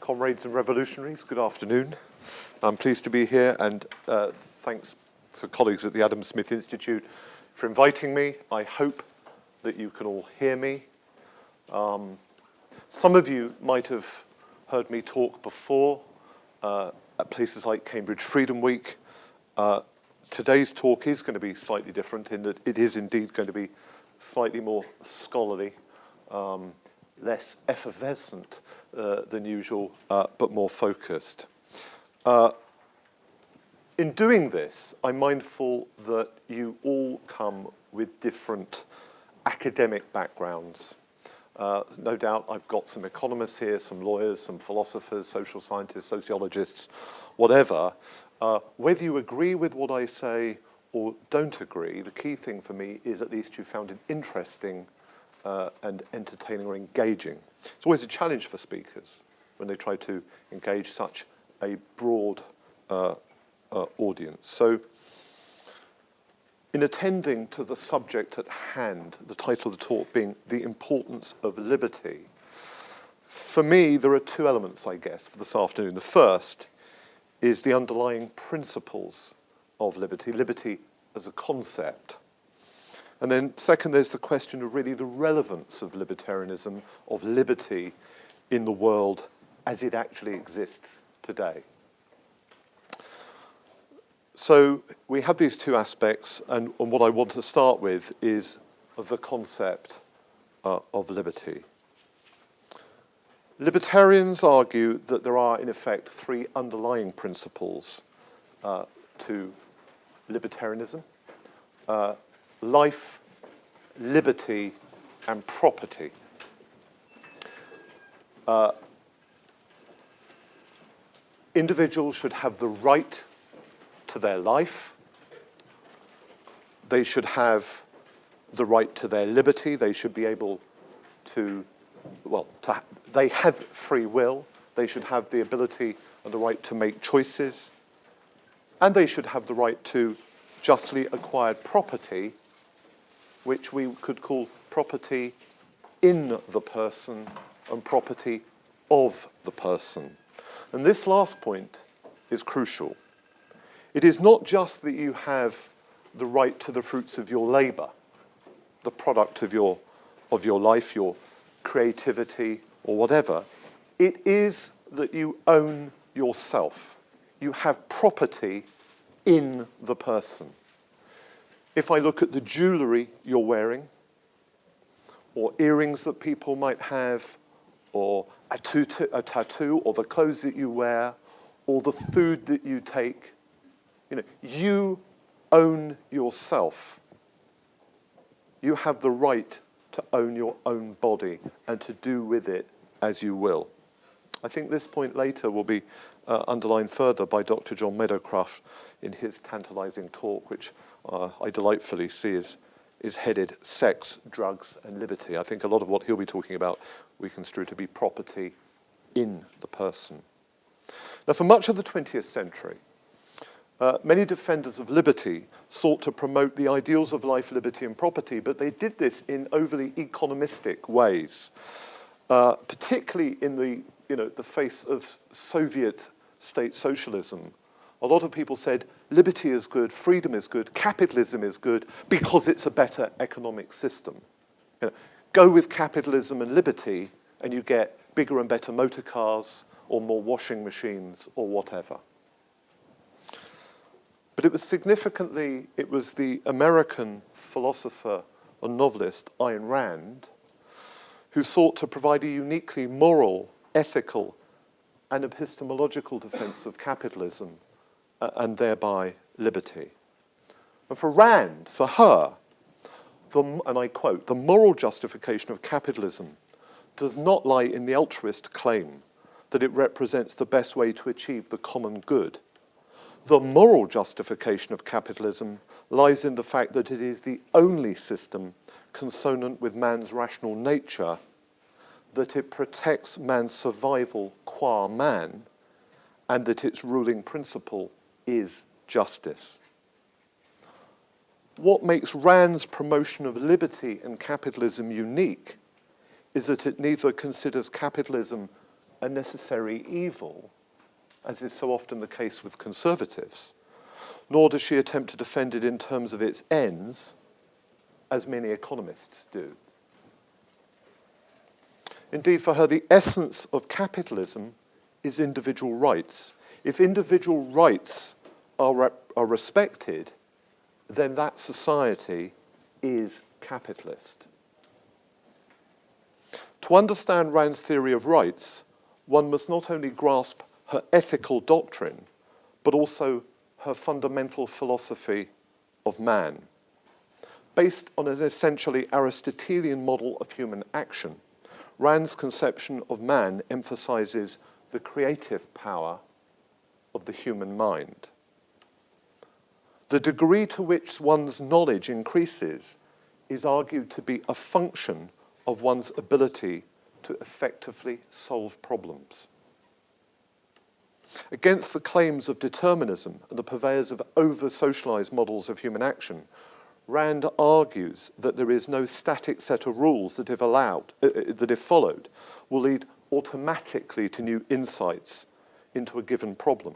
Comrades and revolutionaries, good afternoon. I'm pleased to be here, and thanks to colleagues at the Adam Smith Institute for inviting me. I hope that you can all hear me. Some of you might have heard me talk before at places like Cambridge Freedom Week. Today's talk is going to be slightly different in that it is indeed going to be slightly more scholarly, less effervescent than usual, but more focused. In doing this, I'm mindful that you all come with different academic backgrounds. No doubt I've got some economists here, some lawyers, some philosophers, social scientists, sociologists, whatever. Whether you agree with what I say or don't agree, the key thing for me is at least you found it interesting and entertaining or engaging. It's always a challenge for speakers when they try to engage such a broad audience. So in attending to the subject at hand, the title of the talk being The Importance of Liberty, for me there are two elements, I guess, for this afternoon. The first is the underlying principles of liberty, liberty as a concept. And then second, there's the question of really the relevance of libertarianism, of liberty in the world as it actually exists today. So we have these two aspects, and what I want to start with is the concept of liberty. Libertarians argue that there are, in effect, three underlying principles to libertarianism: life, liberty, and property. Individuals should have the right to their life. They should have the right to their liberty. They should be able to, they have free will. They should have the ability and the right to make choices. And they should have the right to justly acquired property, which we could call property in the person and property of the person. And this last point is crucial. It is not just that you have the right to the fruits of your labor, the product of your life, your creativity, or whatever. It is that you own yourself. You have property in the person. If I look at the jewelry you're wearing, or earrings that people might have, or a tattoo, or the clothes that you wear, or the food that you take, you own yourself. You have the right to own your own body and to do with it as you will. I think this point later will be underlined further by Dr. John Meadowcroft in his tantalizing talk, which I delightfully see is headed Sex, Drugs, and Liberty. I think a lot of what he'll be talking about we construe to be property in the person. Now, for much of the 20th century, many defenders of liberty sought to promote the ideals of life, liberty, and property, but they did this in overly economistic ways, particularly in the face of Soviet state socialism. A lot of people said liberty is good, freedom is good, capitalism is good because it's a better economic system. Go with capitalism and liberty and you get bigger and better motor cars or more washing machines or whatever. But it was the American philosopher and novelist Ayn Rand who sought to provide a uniquely moral, ethical, and epistemological defense of capitalism and thereby liberty. And for Rand, for her, and I quote, "The moral justification of capitalism does not lie in the altruist claim that it represents the best way to achieve the common good. The moral justification of capitalism lies in the fact that it is the only system consonant with man's rational nature, that it protects man's survival qua man, and that its ruling principle is justice." What makes Rand's promotion of liberty and capitalism unique is that it neither considers capitalism a necessary evil, as is so often the case with conservatives, nor does she attempt to defend it in terms of its ends, as many economists do. Indeed, for her, the essence of capitalism is individual rights. If individual rights are respected, then that society is capitalist. To understand Rand's theory of rights, one must not only grasp her ethical doctrine, but also her fundamental philosophy of man. Based on an essentially Aristotelian model of human action, Rand's conception of man emphasizes the creative power of the human mind. The degree to which one's knowledge increases is argued to be a function of one's ability to effectively solve problems. Against the claims of determinism and the purveyors of over-socialized models of human action, Rand argues that there is no static set of rules that, if followed, will lead automatically to new insights into a given problem.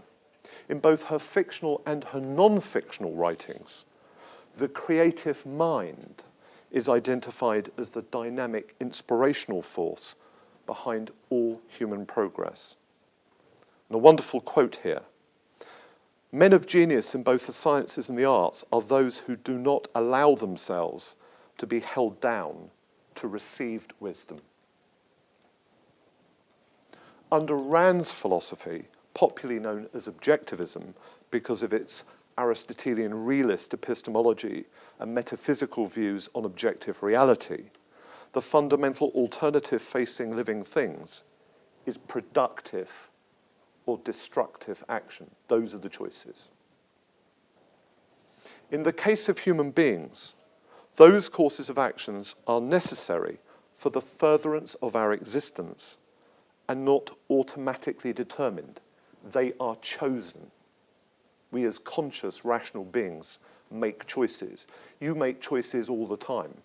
In both her fictional and her non-fictional writings, the creative mind is identified as the dynamic, inspirational force behind all human progress. And a wonderful quote here: "Men of genius in both the sciences and the arts are those who do not allow themselves to be held down to received wisdom." Under Rand's philosophy, popularly known as objectivism because of its Aristotelian realist epistemology and metaphysical views on objective reality, the fundamental alternative facing living things is productive or destructive action. Those are the choices. In the case of human beings, those courses of actions are necessary for the furtherance of our existence and not automatically determined. They are chosen. We as conscious, rational beings make choices. You make choices all the time.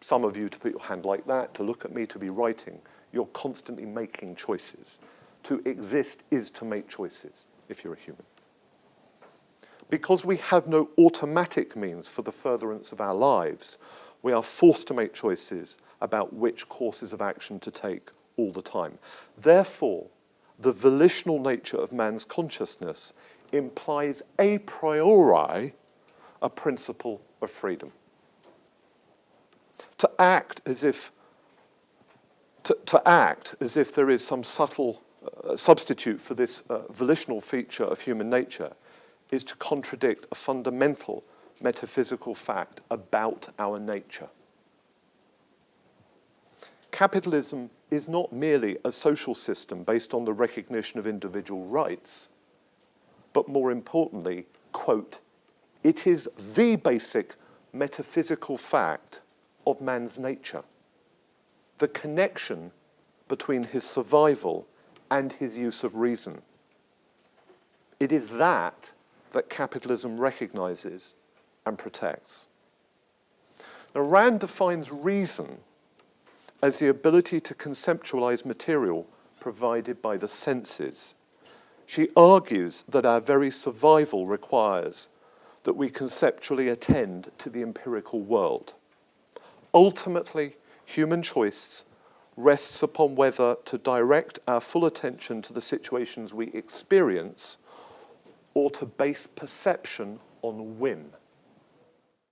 Some of you to put your hand like that, to look at me, to be writing. You're constantly making choices. To exist is to make choices, if you're a human. Because we have no automatic means for the furtherance of our lives, we are forced to make choices about which courses of action to take all the time. Therefore, the volitional nature of man's consciousness implies a priori a principle of freedom. To act as if there is some subtle substitute for this volitional feature of human nature is to contradict a fundamental metaphysical fact about our nature. Capitalism is not merely a social system based on the recognition of individual rights, but more importantly, quote, "It is the basic metaphysical fact of man's nature, the connection between his survival and his use of reason. It is that capitalism recognizes and protects." Now, Rand defines reason as the ability to conceptualize material provided by the senses. She argues that our very survival requires that we conceptually attend to the empirical world. Ultimately, human choice rests upon whether to direct our full attention to the situations we experience or to base perception on whim.